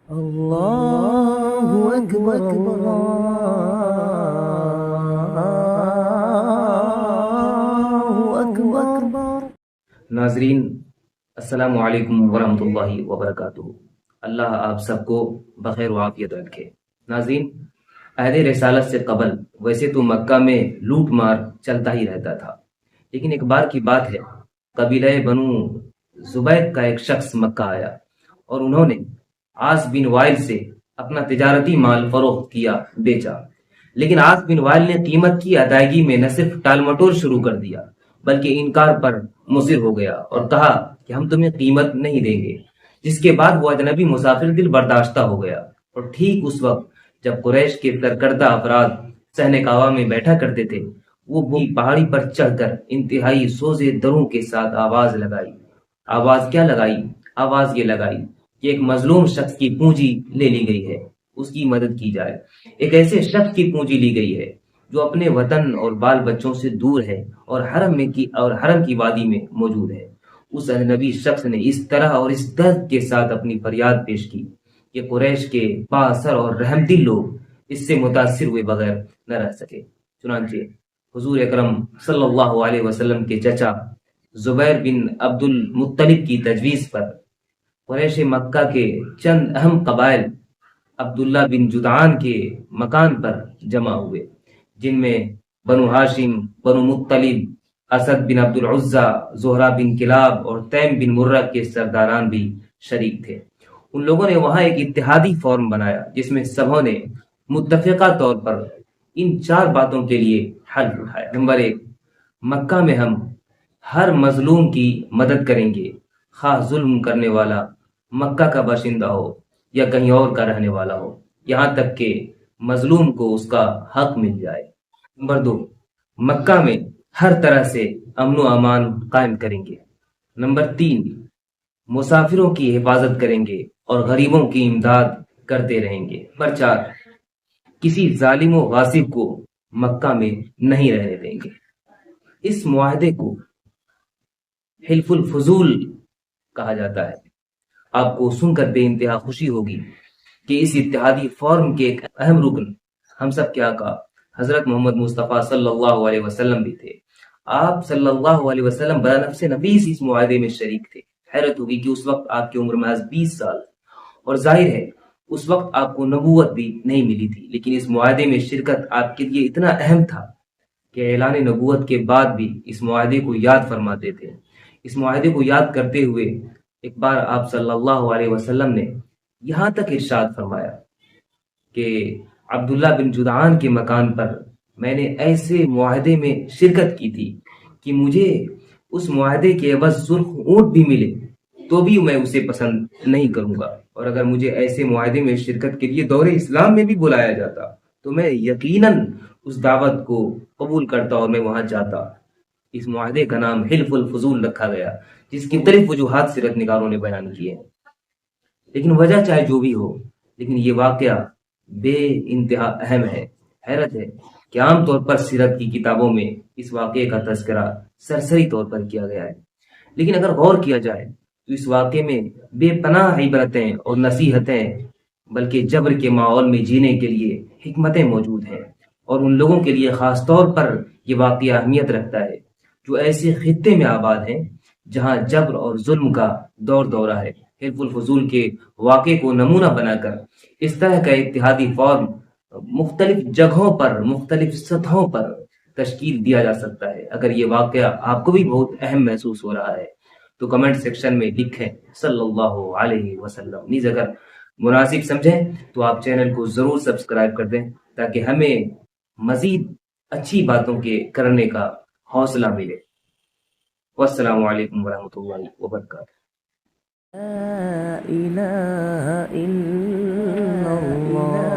اللہ اکبر اللہ اکبر۔ ناظرین السلام علیکم ورحمۃ اللہ وبرکاتہ۔ اللہ آپ سب کو بخیر و عافیت رکھے۔ ناظرین، عہد رسالت سے قبل ویسے تو مکہ میں لوٹ مار چلتا ہی رہتا تھا، لیکن ایک بار کی بات ہے، قبیلہ بنو زبید کا ایک شخص مکہ آیا اور انہوں نے عاص بن وائل سے اپنا تجارتی مال فروخت کیا، بیچا، لیکن عاص بن وائل نے قیمت کی ادائیگی میں نہ صرف ٹال مٹول شروع کر دیا بلکہ انکار پر مصر ہو گیا اور کہا کہ ہم تمہیں قیمت نہیں دیں گے، جس کے بعد وہ اجنبی مسافر دل برداشتہ ہو گیا۔ اور ٹھیک اس وقت جب قریش کے سرکردہ افراد صحن کعبہ میں بیٹھا کرتے تھے، وہ پہاڑی پر چڑھ کر انتہائی سوزے دروں کے ساتھ آواز لگائی۔ آواز کیا لگائی؟ آواز یہ لگائی کہ ایک مظلوم شخص کی پونجی لے لی گئی ہے، اس کی مدد کی جائے۔ ایک ایسے شخص کی پونجی لی گئی ہے جو اپنے وطن اور بال بچوں سے دور ہے اور حرم کی وادی میں موجود ہے۔ اس اجنبی شخص نے اس طرح اور اس درد کے ساتھ اپنی فریاد پیش کی کہ قریش کے بااثر اور رحم دل لوگ اس سے متاثر ہوئے بغیر نہ رہ سکے۔ چنانچہ حضور اکرم صلی اللہ علیہ وسلم کے چچا زبیر بن عبد المطلب کی تجویز پر قریش مکہ کے چند اہم قبائل عبداللہ بن جدعان کے مکان پر جمع ہوئے، جن میں بنو ہاشم، بنو مطلب، اسد بن عبد العزا، زہرہ بن کلاب اور تیم بن مرہ کے سرداران بھی شریک تھے۔ ان لوگوں نے وہاں ایک اتحادی فورم بنایا جس میں سبھوں نے متفقہ طور پر ان 4 باتوں کے لیے حلف اٹھایا۔ نمبر 1، مکہ میں ہم ہر مظلوم کی مدد کریں گے، خواہ ظلم کرنے والا مکہ کا باشندہ ہو یا کہیں اور کا رہنے والا ہو، یہاں تک کہ مظلوم کو اس کا حق مل جائے۔ نمبر 2، مکہ میں ہر طرح سے امن و امان قائم کریں گے۔ نمبر 3، مسافروں کی حفاظت کریں گے اور غریبوں کی امداد کرتے رہیں گے۔ نمبر 4، کسی ظالم و غاصب کو مکہ میں نہیں رہنے دیں گے۔ اس معاہدے کو حلف الفضول کہا جاتا ہے۔ آپ کو سن کر بے انتہا خوشی ہوگی کہ اس اتحادی فورم کے ایک اہم رکن ہم سب کے آقا حضرت محمد مصطفیٰ صلی اللہ علیہ وسلم بھی تھے۔ آپ صلی اللہ علیہ وسلم بنفس نفیس اس معاہدے میں شریک تھے۔ حیرت ہوگی کہ اس وقت آپ کی عمر محض 20 سال، اور ظاہر ہے اس وقت آپ کو نبوت بھی نہیں ملی تھی، لیکن اس معاہدے میں شرکت آپ کے لیے اتنا اہم تھا کہ اعلان نبوت کے بعد بھی اس معاہدے کو یاد فرماتے تھے۔ اس معاہدے کو یاد کرتے ہوئے ایک بار آپ صلی اللہ علیہ وسلم نے یہاں تک ارشاد فرمایا کہ عبداللہ بن جدعان کے مکان پر میں نے ایسے معاہدے میں شرکت کی تھی کہ مجھے اس معاہدے کے عوض سرخ اونٹ بھی ملے تو بھی میں اسے پسند نہیں کروں گا، اور اگر مجھے ایسے معاہدے میں شرکت کے لیے دور اسلام میں بھی بلایا جاتا تو میں یقیناً اس دعوت کو قبول کرتا اور میں وہاں جاتا۔ اس معاہدے کا نام حلف الفضول رکھا گیا، جس کی مختلف وجوہات سیرت نگاروں نے بیان کی ہیں، لیکن وجہ چاہے جو بھی ہو، لیکن یہ واقعہ بے انتہا اہم ہے۔ حیرت ہے کہ عام طور پر سیرت کی کتابوں میں اس واقعے کا تذکرہ سرسری طور پر کیا گیا ہے، لیکن اگر غور کیا جائے تو اس واقعے میں بے پناہ عبرتیں اور نصیحتیں، بلکہ جبر کے ماحول میں جینے کے لیے حکمتیں موجود ہیں، اور ان لوگوں کے لیے خاص طور پر یہ واقعہ اہمیت رکھتا ہے جو ایسے خطے میں آباد ہیں جہاں جبر اور ظلم کا دور دورہ ہے۔ حلف الفضول کے واقعے کو نمونہ بنا کر اس طرح کا اتحادی فورم مختلف جگہوں پر، مختلف سطحوں پر تشکیل دیا جا سکتا ہے۔ اگر یہ واقعہ آپ کو بھی بہت اہم محسوس ہو رہا ہے تو کمنٹ سیکشن میں لکھیں صلی اللہ علیہ وسلم۔ نیز اگر مناسب سمجھیں تو آپ چینل کو ضرور سبسکرائب کر دیں تاکہ ہمیں مزید اچھی باتوں کے کرنے کا حوصلہ ملے۔ والسلام علیکم ورحمۃ اللہ وبرکاتہ۔ لا إله إلا الله